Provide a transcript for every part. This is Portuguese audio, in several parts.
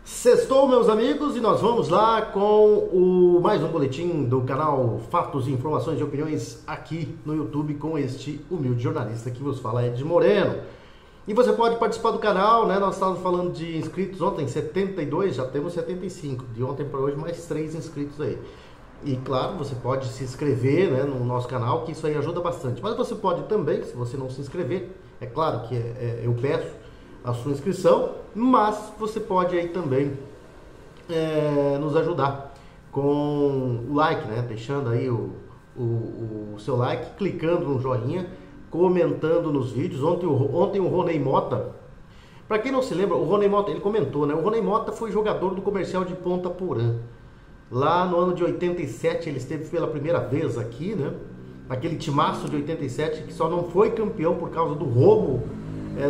Sextou, meus amigos, e nós vamos lá com mais um boletim do canal Fatos, Informações e Opiniões aqui no YouTube com este humilde jornalista que vos fala, Ed Moreno. E você pode participar do canal, né? Nós estávamos falando de inscritos ontem, 72, já temos 75. De ontem para hoje, mais 3 inscritos aí. E claro, você pode se inscrever, né, no nosso canal, que isso aí ajuda bastante. Mas você pode também, se você não se inscrever, é claro que eu peço a sua inscrição, mas você pode aí também nos ajudar com o like, né? Deixando aí o seu like, clicando no joinha, comentando nos vídeos. Ontem o Ronei Mota, para quem não se lembra, o Ronei Mota, ele comentou, né? O Ronei Mota foi jogador do Comercial de Ponta Porã. Lá no ano de 87 ele esteve pela primeira vez aqui, né? Naquele timaço de 87 que só não foi campeão por causa do roubo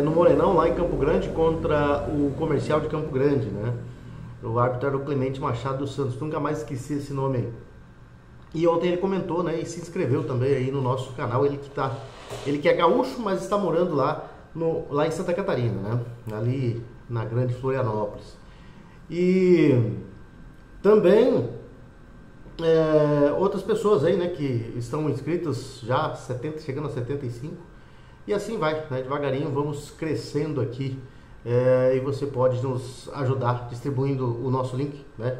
no Morenão, lá em Campo Grande, contra o Comercial de Campo Grande, né? O árbitro era o Clemente Machado dos Santos, nunca mais esqueci esse nome aí. E ontem ele comentou, né? E se inscreveu também aí no nosso canal. Ele que é gaúcho, mas está morando lá em Santa Catarina, né? Ali na Grande Florianópolis. E também outras pessoas aí, né, que estão inscritas já 70, chegando a 75, e assim vai, né, devagarinho vamos crescendo aqui, e você pode nos ajudar distribuindo o nosso link, né,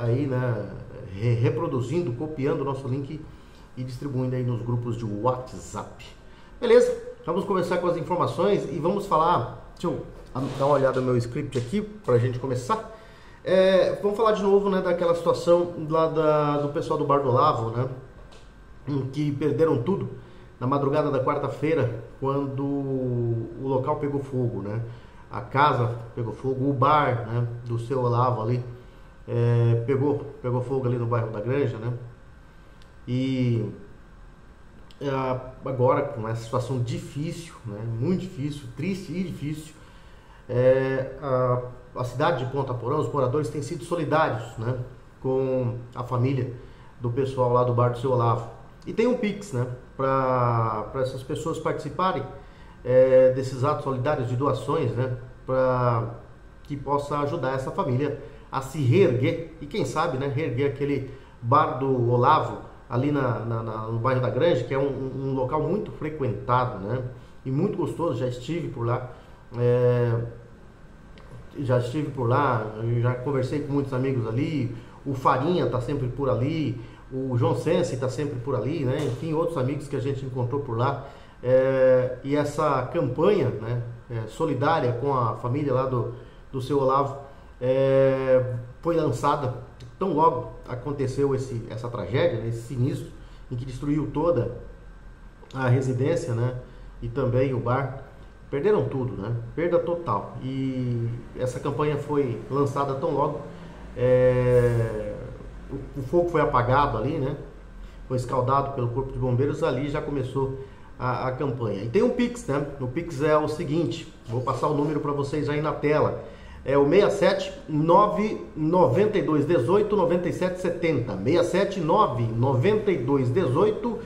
aí, né, reproduzindo, copiando o nosso link e distribuindo aí nos grupos de WhatsApp. Beleza? Vamos começar com as informações e vamos falar, deixa eu dar uma olhada no meu script aqui pra gente começar. Vamos falar de novo, né, daquela situação lá do pessoal do Bar do Olavo, né, que perderam tudo na madrugada da quarta-feira, quando o local pegou fogo, né, a casa pegou fogo, o bar, né, do seu Olavo ali, pegou fogo ali no bairro da Granja, né, e agora com essa situação difícil, né, muito difícil, triste e difícil, a cidade de Ponta Porã, os moradores têm sido solidários, né, com a família do pessoal lá do bar do seu Olavo. E tem um Pix, né, para essas pessoas participarem desses atos solidários de doações, né, para que possa ajudar essa família a se reerguer e quem sabe, né, reerguer aquele bar do Olavo ali no bairro da Granja, que é um local muito frequentado, né, e muito gostoso. Já estive por lá. Já conversei com muitos amigos ali, o Farinha está sempre por ali, o João Sense está sempre por ali, né? Enfim, outros amigos que a gente encontrou por lá. E essa campanha, né, solidária com a família lá do seu Olavo foi lançada tão logo aconteceu essa tragédia, né, esse sinistro, em que destruiu toda a residência, né, e também o bar. Perderam tudo, né? Perda total. E essa campanha foi lançada tão logo. O fogo foi apagado ali, né? Foi escaldado pelo Corpo de Bombeiros, ali já começou a campanha. E tem um Pix, né? O Pix é o seguinte, vou passar o número para vocês aí na tela. É o 67 992 18 97 70. 67 992 18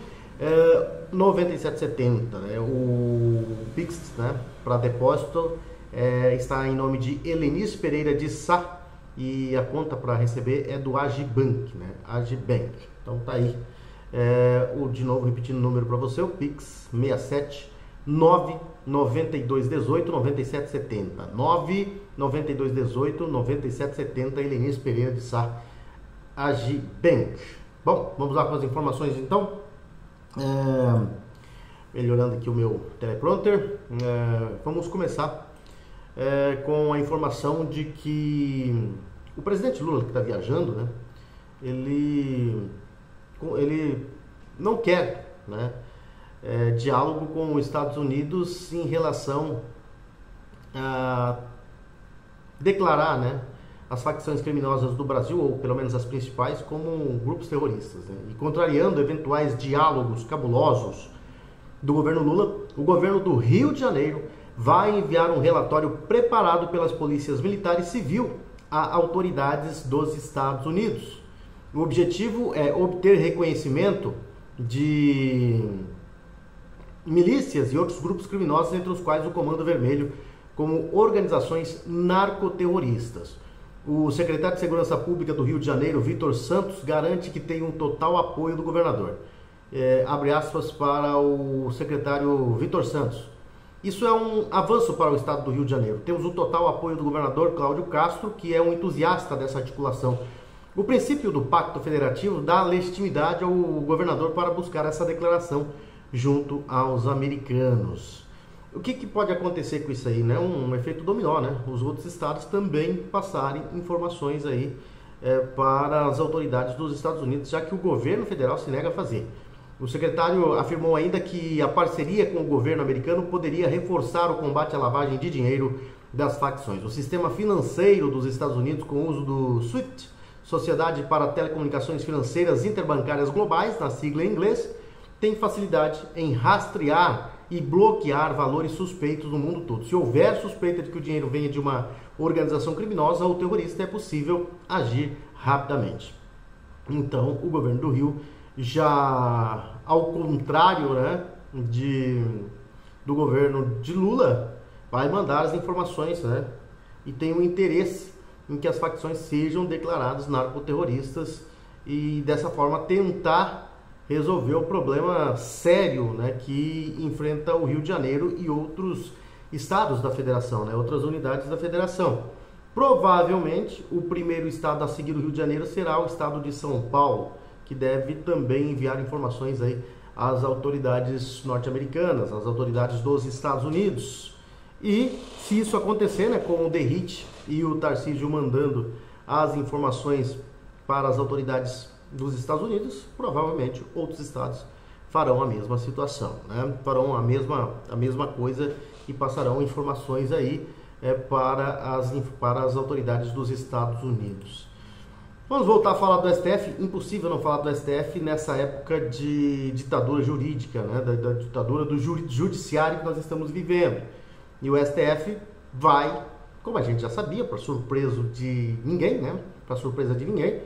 9770, né? O Pix, né, para depósito está em nome de Helenice Pereira de Sá e a conta para receber é do Agibank, né? Agibank. Então tá aí, de novo repetindo o número para você, o Pix 67 992 18 97 70, 992 18 97 70, Helenice Pereira de Sá, Agibank. Bom, vamos lá com as informações então. Melhorando aqui o meu teleprompter, vamos começar com a informação de que o presidente Lula, que está viajando, né, ele não quer, né, diálogo com os Estados Unidos em relação a declarar, né, as facções criminosas do Brasil, ou pelo menos as principais, como grupos terroristas, né? E contrariando eventuais diálogos cabulosos do governo Lula, o governo do Rio de Janeiro vai enviar um relatório preparado pelas polícias militar e civil a autoridades dos Estados Unidos. O objetivo é obter reconhecimento de milícias e outros grupos criminosos, entre os quais o Comando Vermelho, como organizações narcoterroristas. O secretário de Segurança Pública do Rio de Janeiro, Vitor Santos, garante que tem um total apoio do governador. Abre aspas para o secretário Vitor Santos. Isso é um avanço para o estado do Rio de Janeiro. Temos o total apoio do governador Cláudio Castro, que é um entusiasta dessa articulação. O princípio do Pacto Federativo dá legitimidade ao governador para buscar essa declaração junto aos americanos. O que pode acontecer com isso aí, né? Um efeito dominó, né? Os outros estados também passarem informações aí para as autoridades dos Estados Unidos, já que o governo federal se nega a fazer. O secretário afirmou ainda que a parceria com o governo americano poderia reforçar o combate à lavagem de dinheiro das facções. O sistema financeiro dos Estados Unidos, com o uso do SWIFT, Sociedade para Telecomunicações Financeiras Interbancárias Globais, na sigla em inglês, tem facilidade em rastrear e bloquear valores suspeitos no mundo todo. Se houver suspeita de que o dinheiro venha de uma organização criminosa ou terrorista, é possível agir rapidamente. Então, o governo do Rio, já ao contrário, né, do governo de Lula, vai mandar as informações, né, e tem um interesse em que as facções sejam declaradas narcoterroristas e dessa forma tentar resolver o problema sério, né, que enfrenta o Rio de Janeiro e outros estados da federação, né, outras unidades da federação. Provavelmente o primeiro estado a seguir o Rio de Janeiro será o estado de São Paulo, que deve também enviar informações aí às autoridades norte-americanas, às autoridades dos Estados Unidos. E se isso acontecer, né, com o Derrite e o Tarcísio mandando as informações para as autoridades dos Estados Unidos, provavelmente outros estados farão a mesma situação, né? Farão a mesma coisa e passarão informações aí para as autoridades dos Estados Unidos. Vamos voltar a falar do STF. Impossível não falar do STF nessa época de ditadura jurídica, né? da ditadura do judiciário que nós estamos vivendo. E o STF vai, como a gente já sabia, para surpresa de ninguém, né? Para surpresa de ninguém,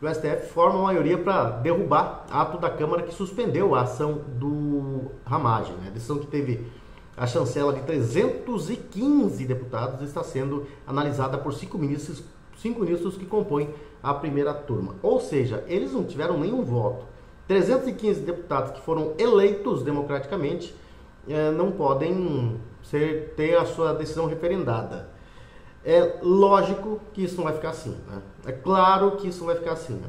o STF forma a maioria para derrubar ato da Câmara que suspendeu a ação do Ramagem, né? A decisão que teve a chancela de 315 deputados está sendo analisada por 5 ministros que compõem a primeira turma. Ou seja, eles não tiveram nenhum voto. 315 deputados que foram eleitos democraticamente não podem ter a sua decisão referendada. É lógico que isso não vai ficar assim, né? É claro que isso não vai ficar assim, né?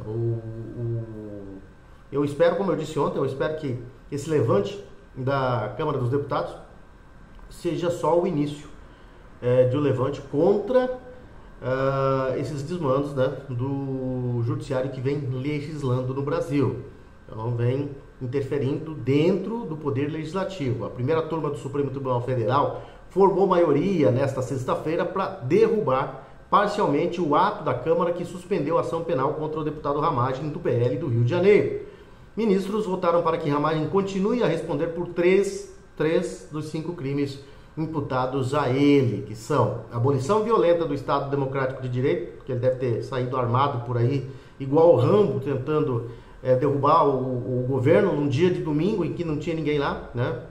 Eu espero, como eu disse ontem, eu espero que esse levante da Câmara dos Deputados seja só o início de um levante contra esses desmandos, né, do judiciário que vem legislando no Brasil. Então vem interferindo dentro do poder legislativo. A primeira turma do Supremo Tribunal Federal formou maioria nesta sexta-feira para derrubar parcialmente o ato da Câmara que suspendeu a ação penal contra o deputado Ramagem do PL do Rio de Janeiro. Ministros votaram para que Ramagem continue a responder por três dos 5 crimes imputados a ele, que são abolição violenta do Estado Democrático de Direito, porque ele deve ter saído armado por aí, igual o Rambo, tentando derrubar o governo num dia de domingo em que não tinha ninguém lá, né?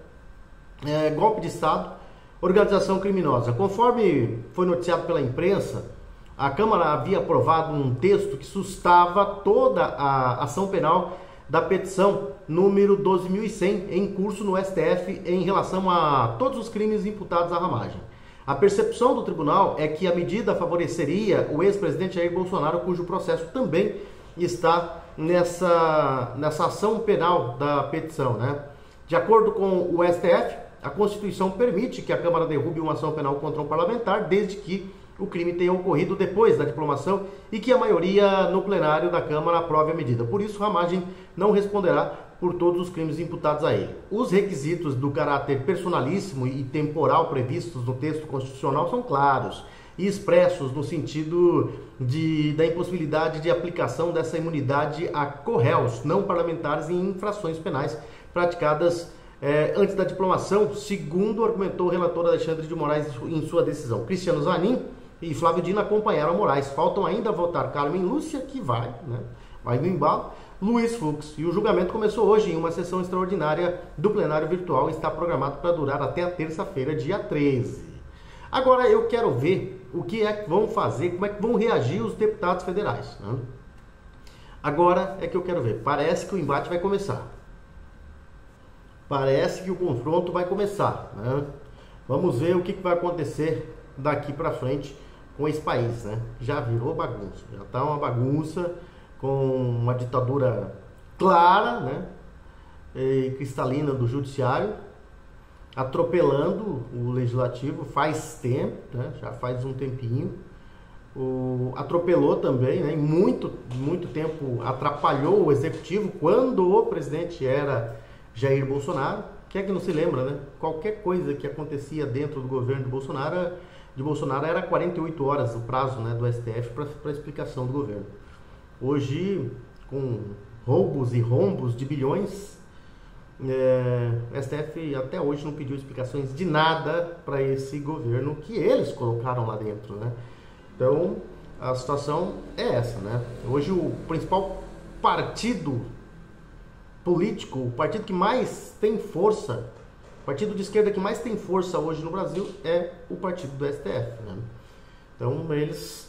Golpe de Estado, organização criminosa. Conforme foi noticiado pela imprensa, a Câmara havia aprovado um texto que sustava toda a ação penal da petição número 12.100 em curso no STF em relação a todos os crimes imputados à Ramagem. A percepção do tribunal é que a medida favoreceria o ex-presidente Jair Bolsonaro, cujo processo também está nessa ação penal da petição, né? De acordo com o STF, a Constituição permite que a Câmara derrube uma ação penal contra um parlamentar, desde que o crime tenha ocorrido depois da diplomação e que a maioria no plenário da Câmara aprove a medida. Por isso, Ramagem não responderá por todos os crimes imputados a ele. Os requisitos do caráter personalíssimo e temporal previstos no texto constitucional são claros e expressos no sentido da impossibilidade de aplicação dessa imunidade a co-réus não parlamentares em infrações penais praticadas antes da diplomação, segundo argumentou o relator Alexandre de Moraes em sua decisão. Cristiano Zanin e Flávio Dino acompanharam Moraes. Faltam ainda votar Carmen Lúcia, que vai no embalo, Luiz Fux. E o julgamento começou hoje em uma sessão extraordinária do plenário virtual e está programado para durar até a terça-feira, dia 13. Agora eu quero ver o que é que vão fazer, como é que vão reagir os deputados federais, né? Agora é que eu quero ver. Parece que o embate vai começar. Parece que o confronto vai começar, né? Vamos ver o que vai acontecer daqui para frente com esse país, né? Já virou bagunça, já está uma bagunça, com uma ditadura clara, né? E cristalina do judiciário, atropelando o legislativo faz tempo, né? Já faz um tempinho. Atropelou também, né? Em muito tempo atrapalhou o executivo quando o presidente era Jair Bolsonaro. Quem é que não se lembra, né? Qualquer coisa que acontecia dentro do governo de Bolsonaro era 48 horas o prazo, né, do STF para explicação do governo. Hoje, com roubos e rombos de bilhões, o STF até hoje não pediu explicações de nada para esse governo que eles colocaram lá dentro, né? Então, a situação é essa, né? Hoje o principal partido político, o partido que mais tem força, o partido de esquerda que mais tem força hoje no Brasil é o partido do STF, né? Então, eles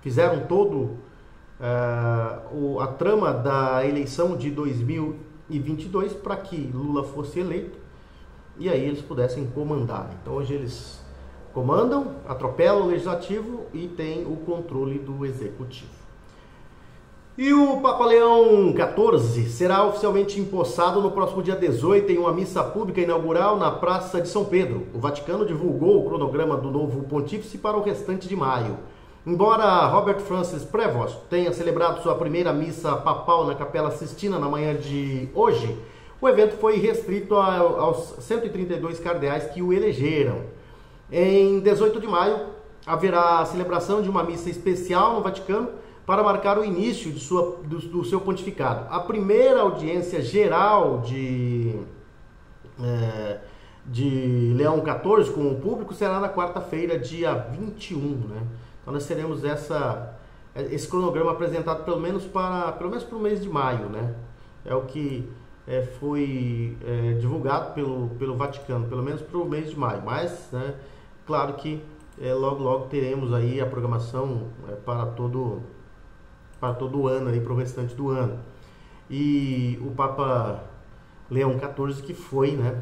fizeram a trama da eleição de 2022 para que Lula fosse eleito e aí eles pudessem comandar. Então, hoje eles comandam, atropelam o legislativo e têm o controle do executivo. E o Papa Leão XIV será oficialmente empossado no próximo dia 18 em uma missa pública inaugural na Praça de São Pedro. O Vaticano divulgou o cronograma do novo pontífice para o restante de maio. Embora Robert Francis Prevost tenha celebrado sua primeira missa papal na Capela Sistina na manhã de hoje, o evento foi restrito aos 132 cardeais que o elegeram. Em 18 de maio, haverá a celebração de uma missa especial no Vaticano para marcar o início do seu pontificado. A primeira audiência geral de Leão XIV com o público será na quarta-feira, dia 21, né? Então nós teremos esse cronograma apresentado pelo menos para o mês de maio, né? É o que foi divulgado pelo Vaticano, pelo menos para o mês de maio. Mas, né, claro que logo teremos aí a programação para todo o ano, aí para o restante do ano. E o Papa Leão XIV, que foi, né,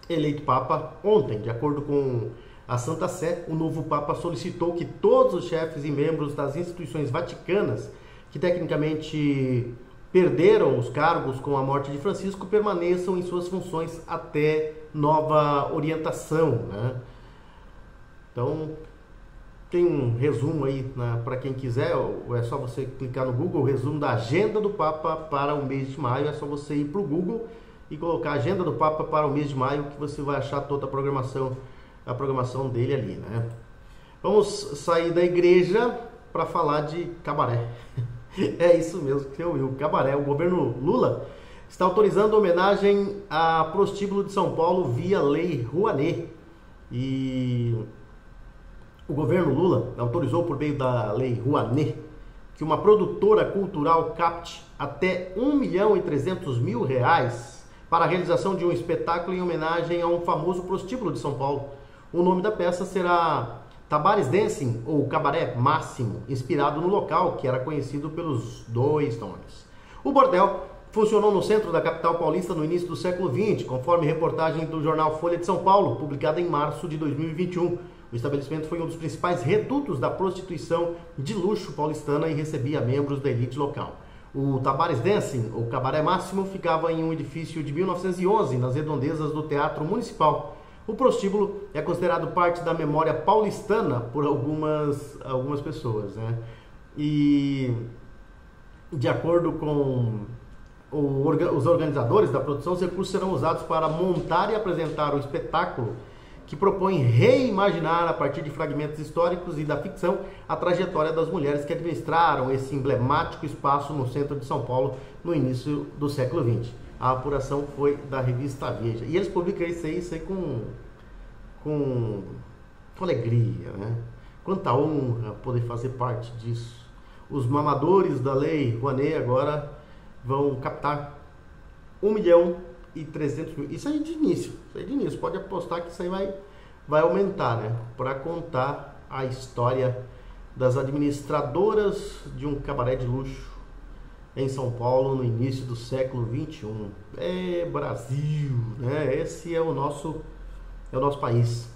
eleito Papa ontem, de acordo com a Santa Sé, o novo Papa solicitou que todos os chefes e membros das instituições vaticanas, que tecnicamente perderam os cargos com a morte de Francisco, permaneçam em suas funções até nova orientação, né? Então, tem um resumo aí para quem quiser, é só você clicar no Google, resumo da agenda do Papa para o mês de maio. É só você ir para o Google e colocar agenda do Papa para o mês de maio, que você vai achar toda a programação dele ali, né? Vamos sair da igreja para falar de cabaré. É isso mesmo que você ouviu, cabaré. O governo Lula está autorizando homenagem a prostíbulo de São Paulo via Lei Rouanet. E o governo Lula autorizou por meio da Lei Rouanet que uma produtora cultural capte até R$1.300.000 para a realização de um espetáculo em homenagem a um famoso prostíbulo de São Paulo. O nome da peça será Tabares Dancing, ou Cabaré Máximo, inspirado no local que era conhecido pelos dois nomes. O bordel funcionou no centro da capital paulista no início do século XX, conforme reportagem do jornal Folha de São Paulo, publicada em março de 2021. O estabelecimento foi um dos principais redutos da prostituição de luxo paulistana e recebia membros da elite local. O Tabares Dancing, ou Cabaré Máximo, ficava em um edifício de 1911, nas redondezas do Teatro Municipal. O prostíbulo é considerado parte da memória paulistana por algumas pessoas, né? E, de acordo com os organizadores da produção, os recursos serão usados para montar e apresentar o espetáculo que propõe reimaginar, a partir de fragmentos históricos e da ficção, a trajetória das mulheres que administraram esse emblemático espaço no centro de São Paulo no início do século XX. A apuração foi da revista Veja. E eles publicam isso aí com alegria, né? Quanta honra poder fazer parte disso. Os mamadores da Lei Rouanet agora vão captar R$1.300.000. Isso aí de início. Ednilson, pode apostar que isso aí vai aumentar, né? Para contar a história das administradoras de um cabaré de luxo em São Paulo no início do século 21. É Brasil, né? Esse é o nosso país.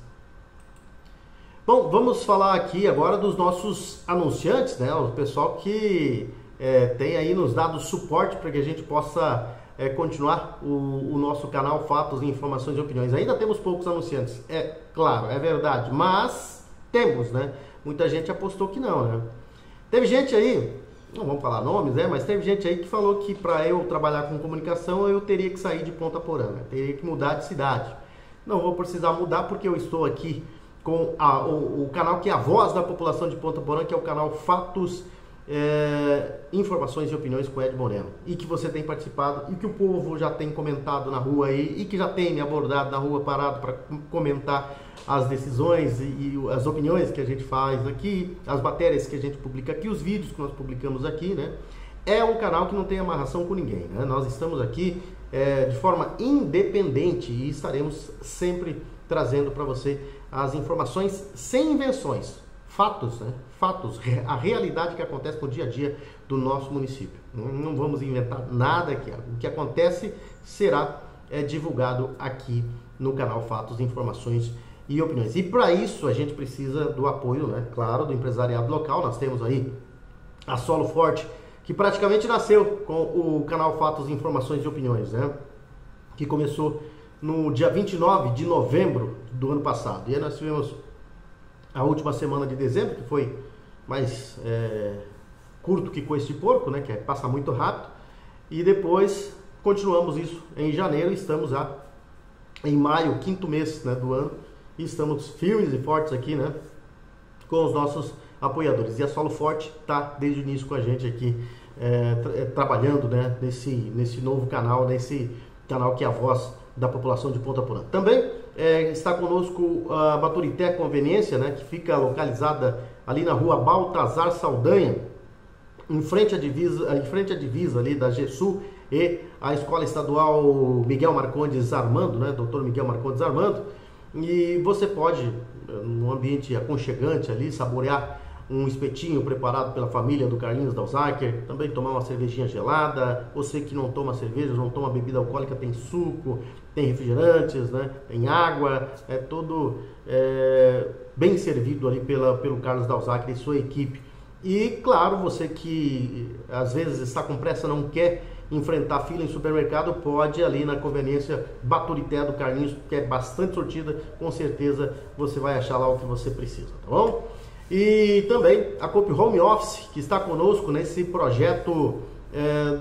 Bom, vamos falar aqui agora dos nossos anunciantes, né? O pessoal que tem aí nos dado suporte para que a gente possa continuar o nosso canal Fatos, Informações e Opiniões. Ainda temos poucos anunciantes, é claro, é verdade, mas temos, né? Muita gente apostou que não, né? Teve gente aí, não vamos falar nomes, né? Mas teve gente aí que falou que para eu trabalhar com comunicação eu teria que sair de Ponta Porã, né? Teria que mudar de cidade. Não vou precisar mudar porque eu estou aqui com o canal que é a voz da população de Ponta Porã, que é o canal Fatos, Informações e Opiniões com Ed Moreno, e que você tem participado e que o povo já tem comentado na rua aí e que já tem me abordado na rua parado para comentar as decisões e as opiniões que a gente faz aqui, as matérias que a gente publica aqui, os vídeos que nós publicamos aqui, né? É um canal que não tem amarração com ninguém, né? Nós estamos aqui de forma independente e estaremos sempre trazendo para você as informações sem invenções, fatos, né? Fatos, a realidade que acontece no dia a dia do nosso município. Não vamos inventar nada aqui. O que acontece será divulgado aqui no canal Fatos, Informações e Opiniões. E para isso a gente precisa do apoio, né? Claro, do empresariado local. Nós temos aí a Solo Forte, que praticamente nasceu com o canal Fatos, Informações e Opiniões, né? Que começou no dia 29 de novembro do ano passado. E aí nós tivemos a última semana de dezembro, que foi mais curto que coice de porco, né? Que passa muito rápido. E depois continuamos isso em janeiro. Estamos já em maio, quinto mês, né, do ano. E estamos firmes e fortes aqui, né? Com os nossos apoiadores. E a Solo Forte está desde o início com a gente aqui, trabalhando, né, nesse novo canal, nesse canal que é a voz da população de Ponta Porã. Também está conosco a Baturité Conveniência, né, que fica localizada ali na rua Baltazar Saldanha, em frente à divisa ali da GESUL e a Escola Estadual Miguel Marcondes Armando, né, Dr. Miguel Marcondes Armando. E você pode, num ambiente aconchegante ali, saborear um espetinho preparado pela família do Carlinhos Dalzaker, também tomar uma cervejinha gelada. Você que não toma cerveja, não toma bebida alcoólica, tem suco, tem refrigerantes, né? Tem água, é tudo bem servido ali pelo Carlos Dalzaker e sua equipe. E claro, você que às vezes está com pressa, não quer enfrentar fila em supermercado, pode ir ali na conveniência Baturité do Carlinhos, que é bastante sortida, com certeza você vai achar lá o que você precisa, tá bom? E também a Coop Home Office, que está conosco nesse projeto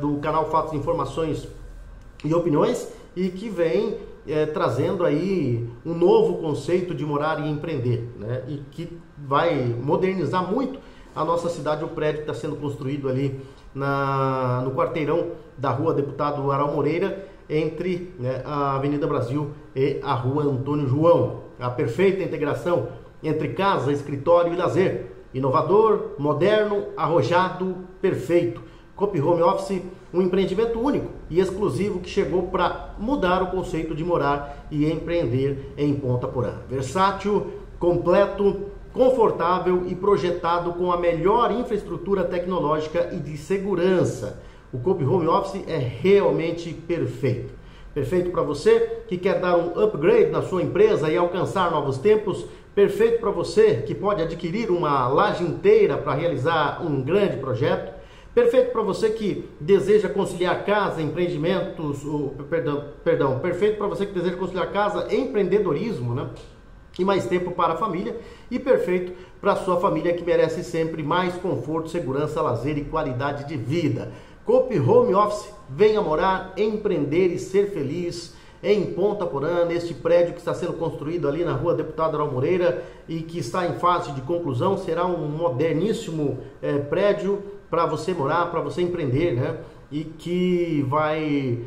do canal Fatos, Informações e Opiniões, e que vem trazendo aí um novo conceito de morar e empreender, né? E que vai modernizar muito a nossa cidade. O prédio que está sendo construído ali no quarteirão da rua Deputado Aral Moreira, entre, né, a Avenida Brasil e a rua Antônio João. A perfeita integração entre casa, escritório e lazer. Inovador, moderno, arrojado, perfeito. Coop Home Office, um empreendimento único e exclusivo que chegou para mudar o conceito de morar e empreender em Ponta Porã. Versátil, completo, confortável e projetado com a melhor infraestrutura tecnológica e de segurança. O Coop Home Office é realmente perfeito. Perfeito para você que quer dar um upgrade na sua empresa e alcançar novos tempos. Perfeito para você que pode adquirir uma laje inteira para realizar um grande projeto. Perfeito para você que deseja conciliar casa, empreendimentos, perfeito para você que deseja conciliar casa, empreendedorismo, né? E mais tempo para a família. E perfeito para a sua família que merece sempre mais conforto, segurança, lazer e qualidade de vida. Coop Home Office, venha morar, empreender e ser feliz em Ponta Porã, neste prédio que está sendo construído ali na rua Deputado Aral Moreira e que está em fase de conclusão. Será um moderníssimo prédio para você morar, para você empreender, né? E que vai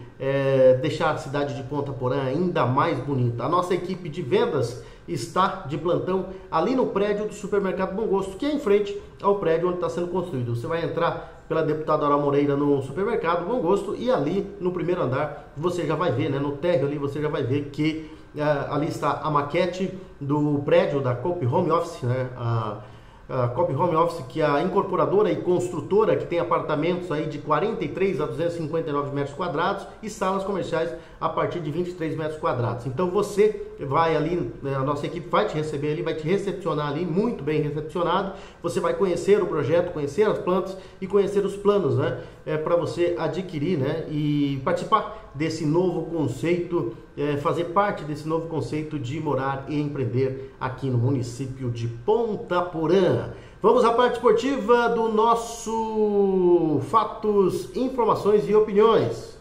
deixar a cidade de Ponta Porã ainda mais bonita. A nossa equipe de vendas está de plantão ali no prédio do Supermercado Bom Gosto, que é em frente ao prédio onde está sendo construído. Você vai entrar pela Deputado Aral Moreira no Supermercado Bom Gosto e ali no primeiro andar você já vai ver, né, no térreo ali você já vai ver que ali está a maquete do prédio da Coop Home Office, né? A Coop Home Office, que é a incorporadora e construtora que tem apartamentos aí de 43 a 259 metros quadrados e salas comerciais a partir de 23 metros quadrados. Então você vai ali, a nossa equipe vai te receber ali, vai te recepcionar ali, muito bem recepcionado. Você vai conhecer o projeto, conhecer as plantas e conhecer os planos, né? Para você adquirir, né? E participar desse novo conceito, fazer parte desse novo conceito de morar e empreender aqui no município de Ponta Porã. Vamos à parte esportiva do nosso Fatos, Informações e Opiniões.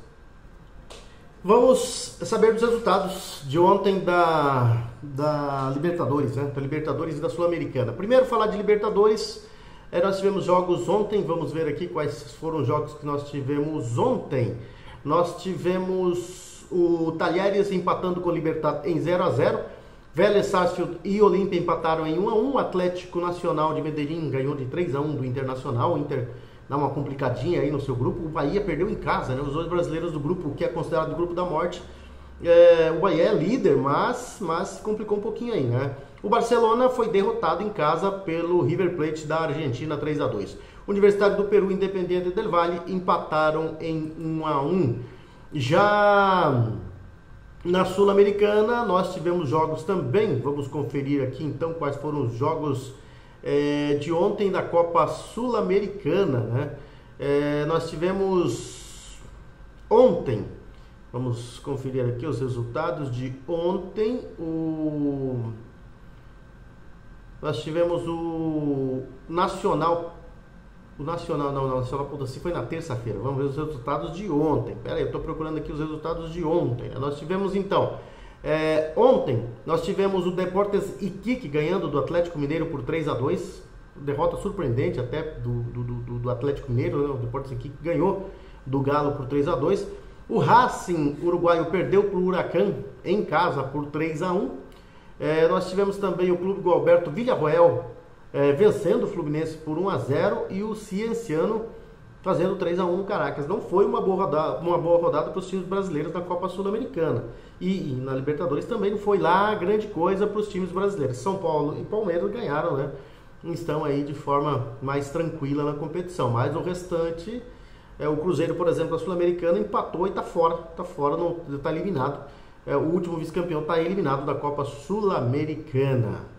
Vamos saber dos resultados de ontem da Libertadores, né? Da Libertadores e da Sul-Americana. Primeiro, falar de Libertadores. Nós tivemos jogos ontem, vamos ver aqui quais foram os jogos que nós tivemos ontem. Nós tivemos o Talheres empatando com o Libertad em 0-0. Vélez Sarsfield e Olímpia empataram em 1-1. Atlético Nacional de Medellín ganhou de 3-1 do Internacional. O Inter dá uma complicadinha aí no seu grupo. O Bahia perdeu em casa, né? Os dois brasileiros do grupo, que é considerado o grupo da morte. O Bahia é líder, mas complicou um pouquinho aí, né? O Barcelona foi derrotado em casa pelo River Plate da Argentina 3-2. Universidade do Peru e Independiente del Valle empataram em 1-1. Já na Sul-Americana nós tivemos jogos também. Vamos conferir aqui então quais foram os jogos de ontem da Copa Sul-Americana, né? Nós tivemos ontem, vamos conferir aqui os resultados de ontem. Nós tivemos o Nacional Potosí foi na terça-feira. Vamos ver os resultados de ontem. Pera aí, eu estou procurando aqui os resultados de ontem. Nós tivemos então, ontem nós tivemos o Deportes Iquique ganhando do Atlético Mineiro por 3-2. Derrota surpreendente até do Atlético Mineiro, né? O Deportes Iquique ganhou do Galo por 3-2. O Racing uruguaio perdeu para o Huracan em casa por 3-1. Nós tivemos também o Clube Gualberto Villarroel vencendo o Fluminense por 1-0 e o Cienciano fazendo 3-1 no Caracas. Não foi uma boa rodada para os times brasileiros da Copa Sul-Americana. E na Libertadores também não foi lá grande coisa para os times brasileiros. São Paulo e Palmeiras ganharam, né? Estão aí de forma mais tranquila na competição. Mas o restante, o Cruzeiro, por exemplo, a Sul-Americana empatou e está fora, está eliminado. O último vice-campeão está eliminado da Copa Sul-Americana.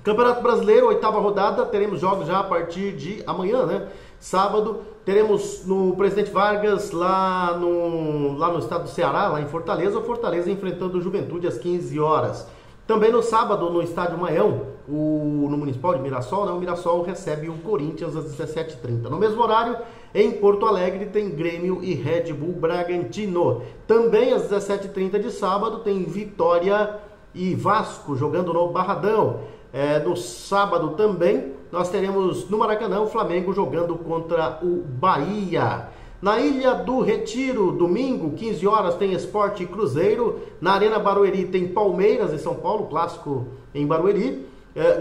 Campeonato Brasileiro, 8ª rodada, teremos jogos já a partir de amanhã, né? Sábado, teremos no Presidente Vargas, lá no estado do Ceará, lá em Fortaleza, o Fortaleza enfrentando o Juventude às 15 horas. Também no sábado, no Estádio Maião, no Municipal de Mirassol, né? O Mirassol recebe o Corinthians às 17h30. No mesmo horário, em Porto Alegre, tem Grêmio e Red Bull Bragantino. Também às 17h30 de sábado, tem Vitória e Vasco jogando no Barradão. No sábado também nós teremos no Maracanã o Flamengo jogando contra o Bahia. Na Ilha do Retiro, domingo, 15 horas, tem Sport e Cruzeiro. Na Arena Barueri tem Palmeiras e São Paulo, clássico em Barueri.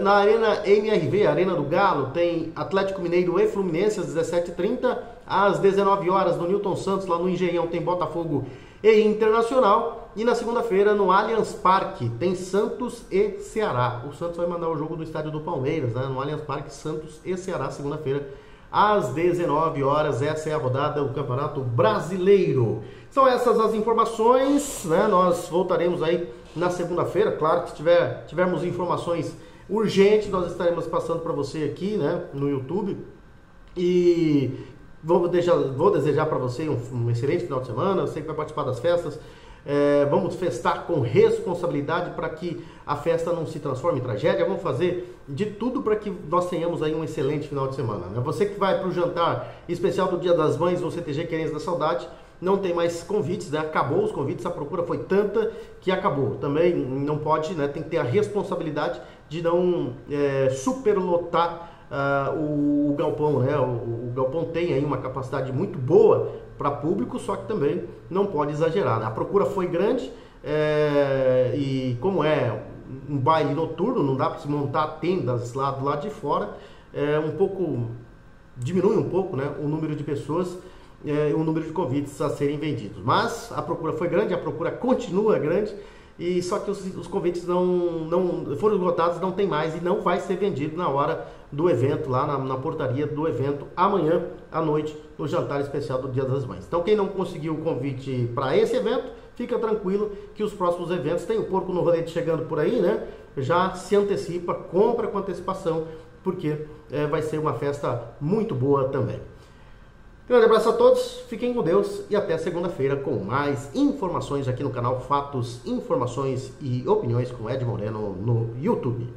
Na Arena MRV, Arena do Galo, tem Atlético Mineiro e Fluminense às 17h30. Às 19 horas, no Newton Santos, lá no Engenhão, tem Botafogo e Internacional. E na segunda-feira, no Allianz Parque, tem Santos e Ceará. O Santos vai mandar o jogo do estádio do Palmeiras, né? No Allianz Parque, Santos e Ceará, segunda-feira, às 19 horas. Essa é a rodada do Campeonato Brasileiro. São essas as informações, né? Nós voltaremos aí na segunda-feira. Claro que se tivermos informações urgentes, nós estaremos passando para você aqui, né? No YouTube. E vou desejar para você um excelente final de semana. Você que vai participar das festas. Vamos festar com responsabilidade para que a festa não se transforme em tragédia. Vamos fazer de tudo para que nós tenhamos aí um excelente final de semana, né? Você que vai para o jantar especial do Dia das Mães, você CTG Querência da Saudade, não tem mais convites, né? Acabou os convites, a procura foi tanta que acabou. Também não pode, né? Tem que ter a responsabilidade de não superlotar o galpão, né? O galpão tem aí uma capacidade muito boa para público, só que também não pode exagerar, né? A procura foi grande e como é um baile noturno, não dá para se montar tendas lá do lado de fora, diminui um pouco, né, o número de pessoas e o número de convites a serem vendidos. Mas a procura foi grande, a procura continua grande E só que os convites não foram esgotados, não tem mais e não vai ser vendido na hora do evento, lá na portaria do evento, amanhã à noite, no jantar especial do Dia das Mães. Então quem não conseguiu o convite para esse evento, fica tranquilo que os próximos eventos, tem o Porco no Rolete chegando por aí, né? Já se antecipa, compra com antecipação, porque vai ser uma festa muito boa também. Grande abraço a todos, fiquem com Deus e até segunda-feira com mais informações aqui no canal Fatos, Informações e Opiniões com Ed Moreno no YouTube.